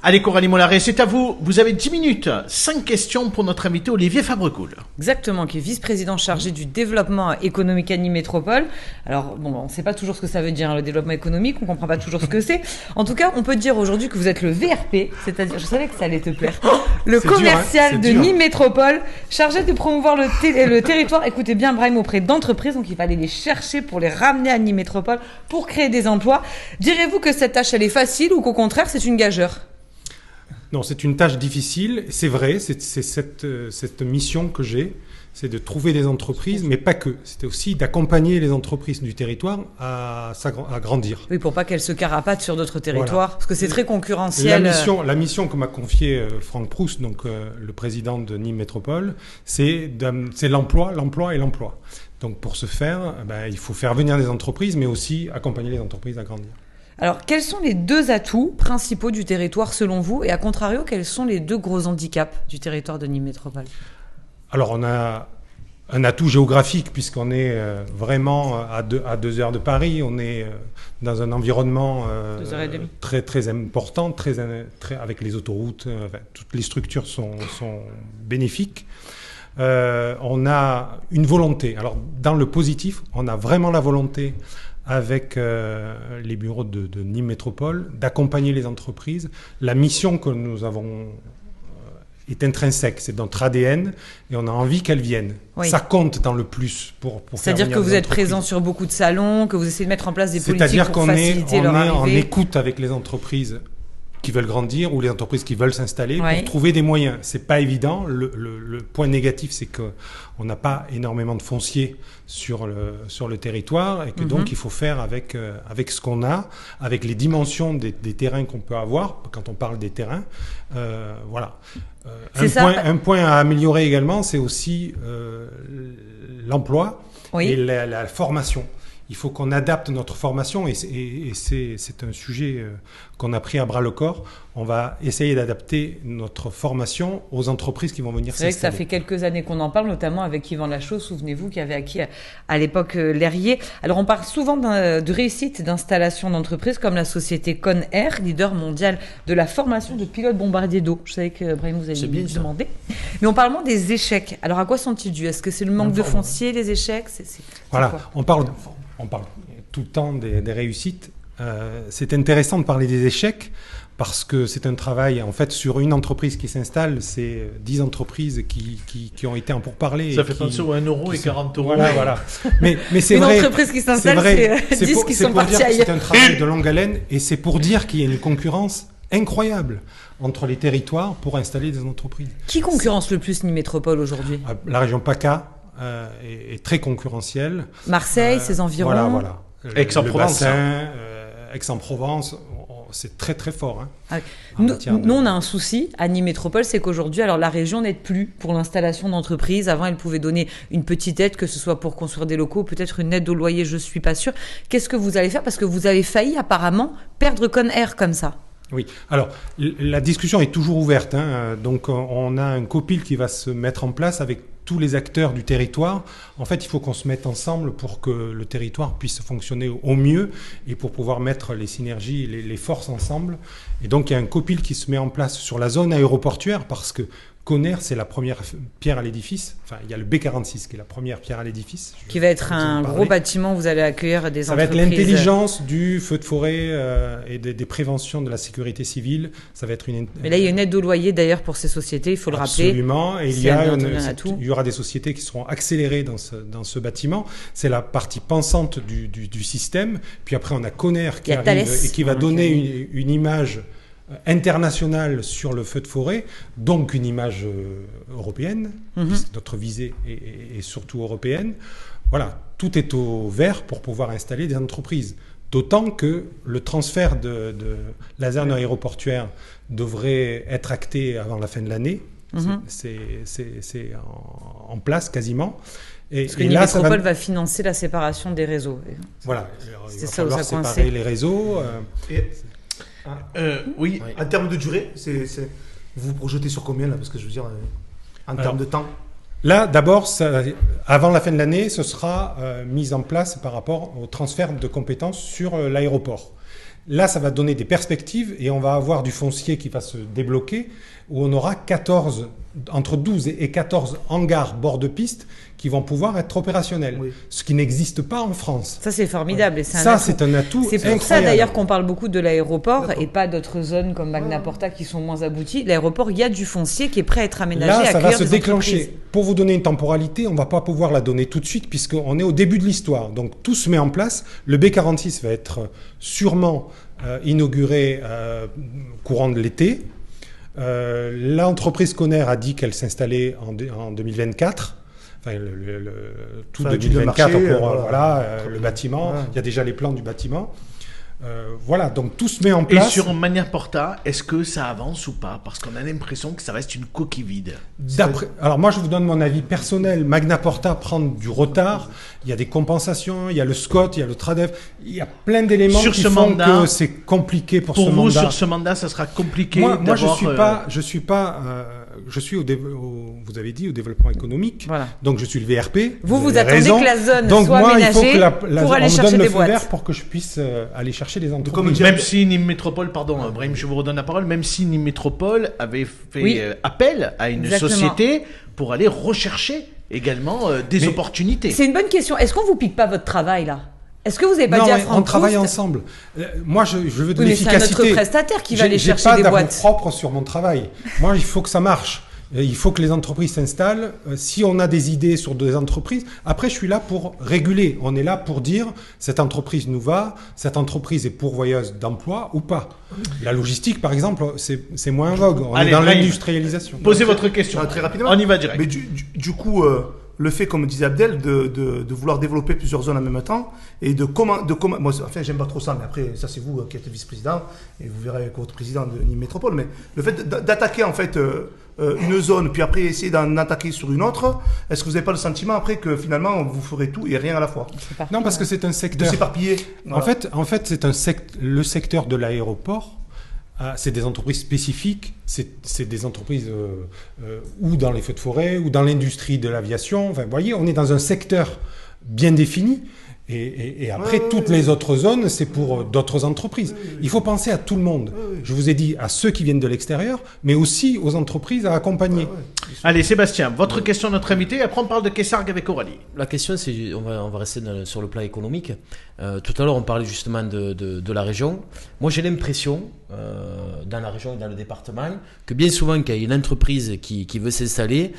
Allez Coralie Mollaret, c'est à vous. Vous avez 10 minutes. 5 questions pour notre invité Olivier Fabrecool. Exactement, qui est vice-président chargé du développement économique à Nîmes Métropole. Alors, on ne sait pas toujours ce que ça veut dire, le développement économique, on ne comprend pas toujours ce que c'est. En tout cas, on peut dire aujourd'hui que vous êtes le VRP, c'est-à-dire, je savais que ça allait te plaire, le commercial de Nîmes Métropole, chargé de promouvoir le territoire, écoutez bien Brahim, auprès d'entreprises, donc il va aller les chercher pour les ramener à Nîmes Métropole, pour créer des emplois. Direz-vous que cette tâche, elle est facile ou qu'au contraire, c'est une gageure ? Non, c'est une tâche difficile, c'est vrai, c'est cette mission que j'ai, c'est de trouver des entreprises, mais pas que. C'était aussi d'accompagner les entreprises du territoire à grandir. Oui, pour pas qu'elles se carapatent sur d'autres territoires, voilà. Parce que c'est très concurrentiel. La mission que m'a confiée Franck Proust, donc le président de Nîmes Métropole, c'est l'emploi, l'emploi et l'emploi. Donc pour ce faire, il faut faire venir des entreprises, mais aussi accompagner les entreprises à grandir. Alors, quels sont les 2 atouts principaux du territoire selon vous et à contrario, quels sont les 2 gros handicaps du territoire de Nîmes Métropole ? Alors, on a un atout géographique puisqu'on est vraiment à 2 heures de Paris. On est dans un environnement très, très important, très, avec les autoroutes. Toutes les structures sont bénéfiques. On a une volonté. Alors, dans le positif, on a vraiment la volonté avec les bureaux de Nîmes Métropole, d'accompagner les entreprises. La mission que nous avons est intrinsèque, c'est notre ADN, et on a envie qu'elles viennent. Oui. Ça compte dans le plus pour c'est-à-dire que vous êtes présent sur beaucoup de salons, que vous essayez de mettre en place des politiques pour faciliter leur arrivée. C'est-à-dire qu'on est en écoute avec les entreprises qui veulent grandir ou les entreprises qui veulent s'installer pour trouver des moyens. C'est pas évident. Le point négatif, c'est qu'on n'a pas énormément de foncier sur le territoire et que donc il faut faire avec ce qu'on a, avec les dimensions des terrains qu'on peut avoir quand on parle des terrains. Voilà. Un point à améliorer également, c'est aussi l'emploi et la formation. Il faut qu'on adapte notre formation et c'est un sujet qu'on a pris à bras-le-corps. On va essayer d'adapter notre formation aux entreprises qui vont venir s'installer. C'est vrai que ça fait quelques années qu'on en parle, notamment avec Yvan Lachaud, souvenez-vous, qui avait acquis à l'époque l'Airier. Alors on parle souvent de réussite d'installation d'entreprises comme la société Conair, leader mondial de la formation de pilotes bombardiers d'eau. Je savais que Brahim vous allez me demander. Mais on parle moins des échecs. Alors à quoi sont-ils dus ? Est-ce que c'est le manque de foncier, les échecs ? Voilà, on parle tout le temps des réussites. C'est intéressant de parler des échecs parce que c'est un travail, en fait, sur une entreprise qui s'installe, c'est 10 entreprises qui ont été en pourparlers. Ça fait penser aux 1 euro et 40 euros. Voilà. Mais c'est une vrai. Une entreprise qui s'installe, c'est 10 qui sont partis ailleurs. C'est un travail de longue haleine et c'est pour dire qu'il y a une concurrence incroyable entre les territoires pour installer des entreprises. Qui concurrence le plus Nîmes Métropole aujourd'hui ? La région PACA est très concurrentielle. Marseille, ses environs. Voilà. Aix-en-Provence. Aix-en-Provence, c'est très très fort. Nous, on a un souci à Nîmes Métropole, c'est qu'aujourd'hui, alors la région n'aide plus pour l'installation d'entreprises. Avant, elle pouvait donner une petite aide, que ce soit pour construire des locaux, peut-être une aide au loyer, je suis pas sûre. Qu'est-ce que vous allez faire ? Parce que vous avez failli apparemment perdre Conair comme ça. Oui, alors la discussion est toujours ouverte. Donc on a un copil qui va se mettre en place avec tous les acteurs du territoire. En fait, il faut qu'on se mette ensemble pour que le territoire puisse fonctionner au mieux et pour pouvoir mettre les synergies, les forces ensemble. Et donc, il y a un copil qui se met en place sur la zone aéroportuaire parce que Conair, c'est la première pierre à l'édifice. Enfin, il y a le B46 qui est la première pierre à l'édifice. Qui va être un gros bâtiment où vous allez accueillir des entreprises. Ça va être l'intelligence du feu de forêt et des préventions de la sécurité civile. Ça va être Mais là, il y a une aide au loyer d'ailleurs pour ces sociétés, il faut le rappeler. Absolument. Et il y aura des sociétés qui seront accélérées dans ce bâtiment. C'est la partie pensante du système. Puis après, on a Conair qui arrive et qui va donner une image internationale sur le feu de forêt, donc une image européenne, puisque notre visée est surtout européenne. Voilà, tout est au vert pour pouvoir installer des entreprises. D'autant que le transfert de la zone aéroportuaire devrait être acté avant la fin de l'année. C'est en place quasiment. Parce que Nîmes Métropole va financer la séparation des réseaux. Voilà, il va falloir séparer les réseaux. Oui, en termes de durée, vous vous projetez sur combien là ? Parce que je veux dire, en termes de temps. Là, d'abord, avant la fin de l'année, ce sera mis en place par rapport au transfert de compétences sur l'aéroport. Là, ça va donner des perspectives et on va avoir du foncier qui va se débloquer où on aura entre 12 et 14 hangars bord de piste qui vont pouvoir être opérationnels, ce qui n'existe pas en France. Ça, c'est formidable. Ouais. Et c'est un atout C'est pour incroyable. ça, d'ailleurs, qu'on parle beaucoup de l'aéroport et pas d'autres zones comme Magna Porta qui sont moins abouties. L'aéroport, il y a du foncier qui est prêt à être aménagé. Là, ça va se des déclencher. entreprises. Pour vous donner une temporalité, on ne va pas pouvoir la donner tout de suite puisqu'on est au début de l'histoire. Donc, tout se met en place. Le B46 va être sûrement inauguré courant de l'été. L'entreprise Conner a dit qu'elle s'installait en 2024. Enfin, tout 2024 pour le bâtiment. Il y a déjà les plans du bâtiment. Voilà, donc tout se met en place. Et sur Magna Porta, est-ce que ça avance ou pas? Parce qu'on a l'impression que ça reste une coquille vide. Alors moi, je vous donne mon avis personnel. Magna Porta prend du retard. Il y a des compensations, il y a le SCOT, il y a le TRADEF. Il y a plein d'éléments qui font que c'est compliqué pour ce mandat. Pour vous, sur ce mandat, ça sera compliqué. Moi, je suis vous avez dit, au développement économique. Voilà. Donc, je suis le VRP. Vous attendez que la zone soit aménagée pour aller chercher des boîtes. On me donne le feu vert pour que je puisse aller chercher des entreprises. Même si Nîmes Métropole, pardon, Brahim, je vous redonne la parole, même si Nîmes Métropole avait fait appel à une société pour aller rechercher également des opportunités. C'est une bonne question. Est-ce qu'on vous pique pas votre travail, là? Est-ce que vous n'avez pas dit à Franck on travaille ensemble. Moi, je veux de l'efficacité. C'est un autre prestataire qui va aller chercher des boîtes. J'ai pas d'amour propre sur mon travail. Moi, il faut que ça marche. Il faut que les entreprises s'installent. Si on a des idées sur des entreprises, après, je suis là pour réguler. On est là pour dire cette entreprise nous va, cette entreprise est pourvoyeuse d'emploi ou pas. La logistique, par exemple, c'est moins en vogue. On est dans l'industrialisation. Posez votre question. Très rapidement. On y va direct. Mais du coup, le fait, comme disait Abdel, de vouloir développer plusieurs zones en même temps et moi, enfin, j'aime pas trop ça, mais après, ça c'est vous qui êtes vice-président et vous verrez avec votre président de Nîmes Métropole. Mais le fait d'attaquer en fait une zone, puis après essayer d'en attaquer sur une autre, est-ce que vous n'avez pas le sentiment après que finalement vous ferez tout et rien à la fois? Non, parce que c'est un secteur. De s'éparpiller. Voilà. En fait, c'est le secteur de l'aéroport. C'est des entreprises spécifiques, c'est des entreprises ou dans les feux de forêt, ou dans l'industrie de l'aviation. Enfin, vous voyez, on est dans un secteur bien défini. Et après, toutes les autres zones, c'est pour d'autres entreprises. Il faut penser à tout le monde. Je vous ai dit à ceux qui viennent de l'extérieur, mais aussi aux entreprises à accompagner. Allez, Sébastien, votre question à notre invité, et après on parle de Kessargues avec Aurélie. La question, c'est, on va rester sur le plan économique. Tout à l'heure, on parlait justement de la région. Moi, j'ai l'impression, dans la région et dans le département, que bien souvent, quand il y a une entreprise qui veut s'installer,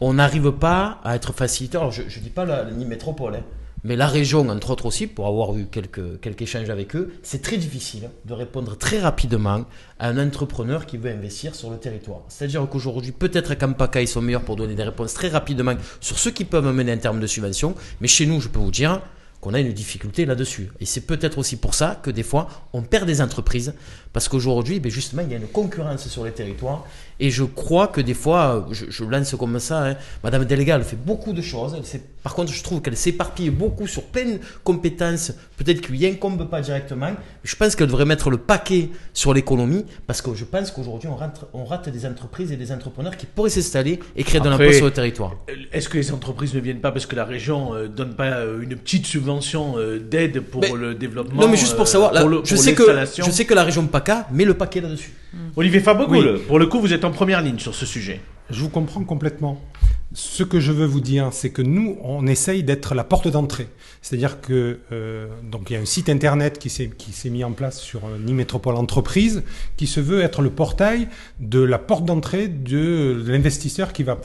on n'arrive pas à être facilitateur. Alors, je ne dis pas la Nîmes Métropole, mais la région, entre autres aussi, pour avoir eu quelques échanges avec eux, c'est très difficile de répondre très rapidement à un entrepreneur qui veut investir sur le territoire. C'est-à-dire qu'aujourd'hui, peut-être qu'en PACA, ils sont meilleurs pour donner des réponses très rapidement sur ce qu'ils peuvent mener en termes de subventions, mais chez nous, je peux vous dire qu'on a une difficulté là-dessus. Et c'est peut-être aussi pour ça que des fois, on perd des entreprises, parce qu'aujourd'hui, justement, il y a une concurrence sur les territoires. Et je crois que des fois, je lance comme ça, Madame Delega, elle fait beaucoup de choses. Par contre, je trouve qu'elle s'éparpille beaucoup sur plein de compétences, peut-être qui lui incombent pas directement. Je pense qu'elle devrait mettre le paquet sur l'économie, parce que je pense qu'aujourd'hui, on rate des entreprises et des entrepreneurs qui pourraient s'installer et créer de l'emploi sur le territoire. Est-ce que les entreprises ne viennent pas parce que la région ne donne pas une petite subvention d'aide pour le développement? Non, mais juste pour savoir, je sais que la région PACA met le paquet là-dessus. Olivier Fabre-Goul, pour le coup, vous êtes en première ligne sur ce sujet. Je vous comprends complètement. Ce que je veux vous dire, c'est que nous, on essaye d'être la porte d'entrée. C'est-à-dire que donc il y a un site internet qui s'est mis en place sur Nîmes Métropole Entreprise, qui se veut être le portail de la porte d'entrée de l'investisseur qui va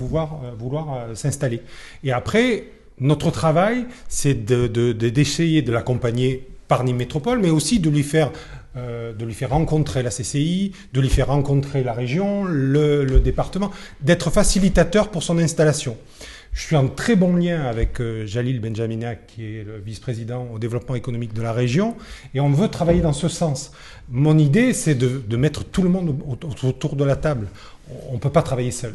vouloir s'installer. Et après, notre travail, c'est d'essayer de l'accompagner par Nîmes Métropole, mais aussi de lui faire rencontrer la CCI, de lui faire rencontrer la région, le département, d'être facilitateur pour son installation. Je suis en très bon lien avec Jalil Benjamina, qui est le vice-président au développement économique de la région, et on veut travailler dans ce sens. Mon idée, c'est de mettre tout le monde autour de la table. On ne peut pas travailler seul.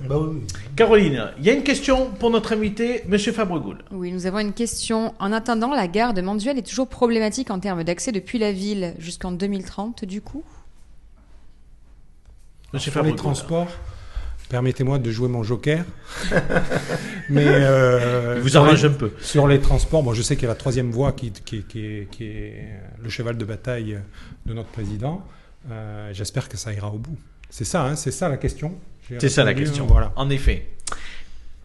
Caroline, il y a une question pour notre invité, M. Fabre-Goul. Oui, nous avons une question. En attendant, la gare de Manduel est toujours problématique en termes d'accès depuis la ville jusqu'en 2030, du coup. Sur les transports, permettez-moi de jouer mon joker. Mais vous arrange un peu. Sur les transports, bon, je sais qu'il y a la troisième voie qui est le cheval de bataille de notre président. J'espère que ça ira au bout. C'est ça la question. C'est ça la question, voilà. En effet.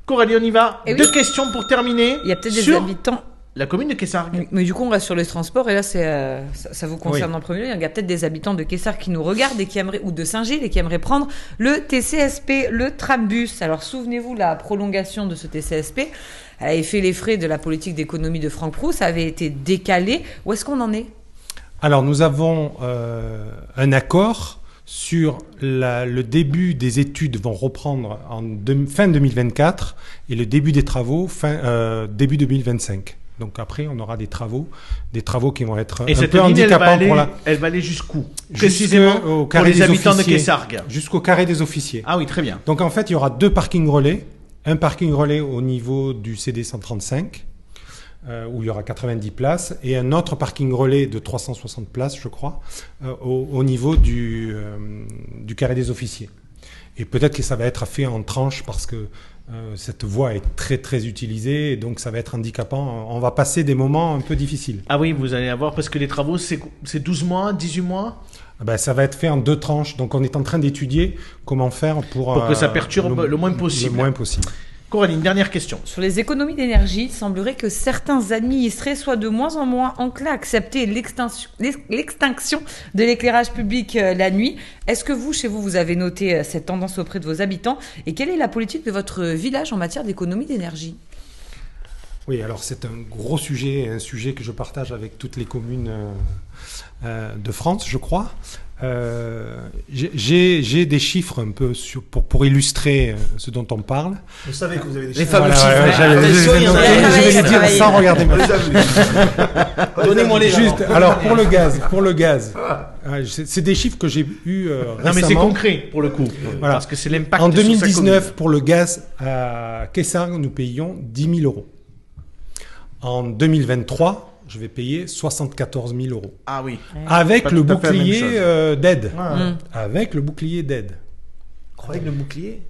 Coralie, on y va. Deux questions pour terminer. Il y a peut-être des habitants... La commune de Kessargues. Mais du coup, on reste sur les transports et là, ça vous concerne en premier lieu. Il y a peut-être des habitants de Kessargues qui nous regardent et qui aimeraient, ou de Saint-Gilles et qui aimeraient prendre le TCSP, le trambus. Alors, souvenez-vous, la prolongation de ce TCSP, elle avait fait les frais de la politique d'économie de Franck Proust, ça avait été décalé. Où est-ce qu'on en est ? Alors, nous avons un accord sur le début des études vont reprendre fin 2024 et le début des travaux début 2025. Donc après, on aura des travaux qui vont être un peu handicapants elle va aller jusqu'où ? Précisément pour les habitants de Kessargues. Jusqu'au carré des officiers. Ah oui, très bien. Donc en fait, il y aura 2 parkings relais. Un parking relais au niveau du CD 135, où il y aura 90 places, et un autre parking relais de 360 places, je crois, au niveau du carré des officiers. Et peut-être que ça va être fait en tranches parce que cette voie est très très utilisée et donc ça va être handicapant. On va passer des moments un peu difficiles. Ah oui, vous allez avoir, parce que les travaux, c'est 12 mois, 18 mois ? Ça va être fait en 2 tranches. Donc on est en train d'étudier comment faire pour que ça perturbe le moins possible. Le moins possible. Coralie, une dernière question. Sur les économies d'énergie, il semblerait que certains administrés soient de moins en moins enclins à accepter l'extinction de l'éclairage public la nuit. Est-ce que chez vous, vous avez noté cette tendance auprès de vos habitants ? Et quelle est la politique de votre village en matière d'économie d'énergie ? Oui, alors c'est un gros sujet, un sujet que je partage avec toutes les communes de France, je crois. J'ai des chiffres un peu pour illustrer ce dont on parle. Vous savez que vous avez des chiffres. Les fameux chiffres. Je vais les dire sans regarder ma Donnez-moi les juste. Alors pour le gaz, c'est des chiffres que j'ai eu récemment. Non mais c'est concret pour le coup. Voilà. Parce que c'est l'impact. En 2019, pour le gaz à Kessargues, nous payions 10 000 €. En 2023, je vais payer 74 000 €. Ah oui. Avec le bouclier d'aide. Avec le bouclier d'aide. Avec le bouclier ?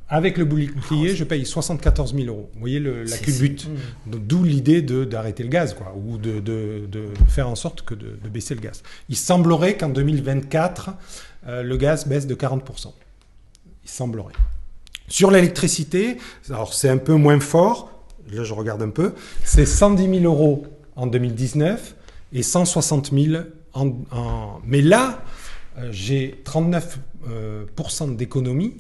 Avec le bouclier, je paye 74 000 €. Vous voyez la culbute. D'où l'idée d'arrêter le gaz, quoi, ou de faire en sorte de baisser le gaz. Il semblerait qu'en 2024, le gaz baisse de 40%. Il semblerait. Sur l'électricité, alors c'est un peu moins fort. Là, je regarde un peu. C'est 110 000 € en 2019 et 160 000 Mais là, j'ai 39% d'économie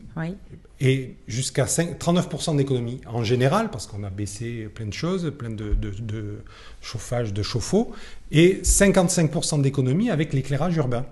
et jusqu'à 39% d'économie en général, parce qu'on a baissé plein de choses, plein de chauffage, de chauffe-eau, et 55% d'économie avec l'éclairage urbain.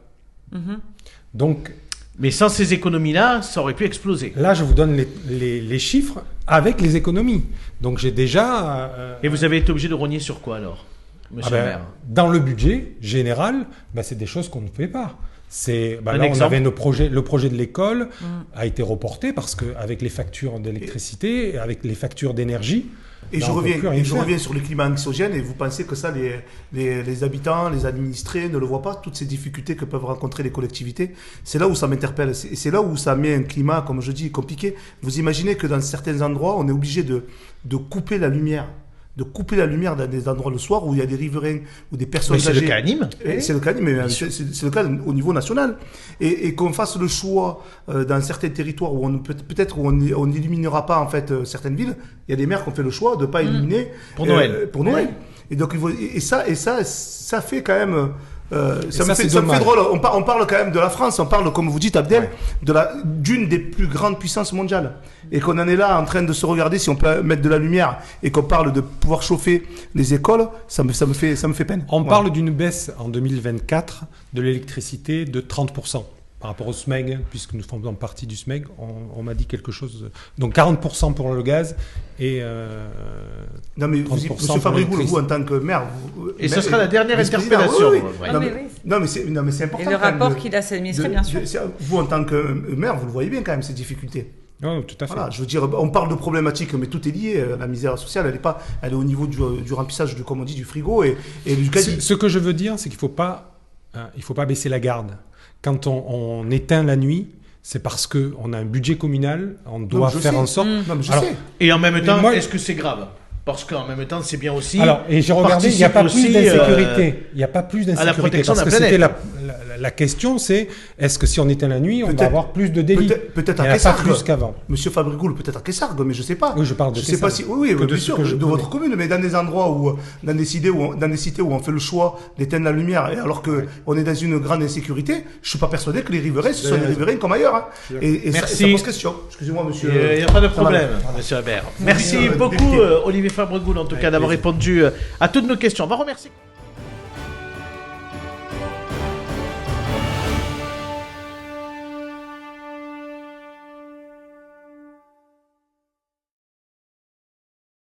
Donc... Mais sans ces économies-là, ça aurait pu exploser. Là, je vous donne les chiffres avec les économies. Donc, j'ai déjà... Et vous avez été obligé de rogner sur quoi, alors, monsieur le maire ? Dans le budget général, c'est des choses qu'on ne fait pas. Là, on avait le projet de l'école a été reporté parce qu'avec les factures d'électricité, avec les factures d'énergie... Et je reviens sur le climat anxiogène, et vous pensez que ça, les habitants, les administrés ne le voient pas, toutes ces difficultés que peuvent rencontrer les collectivités. C'est là où ça m'interpelle. C'est là où ça met un climat, comme je dis, compliqué. Vous imaginez que dans certains endroits, on est obligé de couper la lumière. Dans des endroits le soir où il y a des riverains ou des personnes âgées. C'est le cas à Nîmes. C'est le cas à Nîmes, mais c'est le cas au niveau national. Et qu'on fasse le choix dans certains territoires où peut-être on n'éliminera pas en fait certaines villes. Il y a des maires qui ont fait le choix de ne pas éliminer pour Noël. Et donc ça fait quand même. Ça me fait drôle. On parle quand même de la France, on parle, comme vous dites, Abdel, d'une des plus grandes puissances mondiales. Et qu'on en est là en train de se regarder si on peut mettre de la lumière et qu'on parle de pouvoir chauffer les écoles, ça me fait peine. On parle d'une baisse en 2024 de l'électricité de 30%. Par rapport au SMEG, puisque nous faisons partie du SMEG, on m'a dit quelque chose. Donc 40% pour le gaz et non mais monsieur Fabricou, vous en tant que maire, ce sera la dernière interpellation. Non mais c'est important. Et le rapport qu'il a administré, bien sûr. Vous en tant que maire, vous le voyez bien quand même ces difficultés. Oui, tout à fait. Voilà, je veux dire, on parle de problématiques, mais tout est lié. La misère sociale, elle est au niveau du remplissage comme on dit, du frigo et du caddie. Ce que je veux dire, c'est qu'il faut pas baisser la garde. Quand on éteint la nuit, c'est parce qu'on a un budget communal, on doit faire en sorte... Non, mais je sais. Et en même temps, est-ce que c'est grave ? Parce qu'en même temps, c'est bien aussi... Alors, et j'ai regardé, il n'y a pas plus d'insécurité. Il n'y a pas plus d'insécurité. À la protection de la parce que planète. la question, c'est est-ce que si on éteint la nuit, on va avoir plus de délits ? Peut-être à Il n'y en a pas Kessargues. plus qu'avant. Monsieur Fabrigoul, peut-être à Kessargues, mais je ne sais pas. Oui, je parle de sais pas si. Oui, bien sûr, de votre commune, mais dans des endroits où, dans des cités où on fait le choix d'éteindre la lumière, et alors qu'on est dans une grande insécurité, je ne suis pas persuadé que les riverains, ce sont des riverains comme ailleurs. Hein. Et ça pose question. Excusez-moi, monsieur. Il n'y a pas de problème, monsieur Habert. Merci beaucoup, Olivier Fabrigoul, en tout cas, d'avoir répondu à toutes nos questions. On va remercier.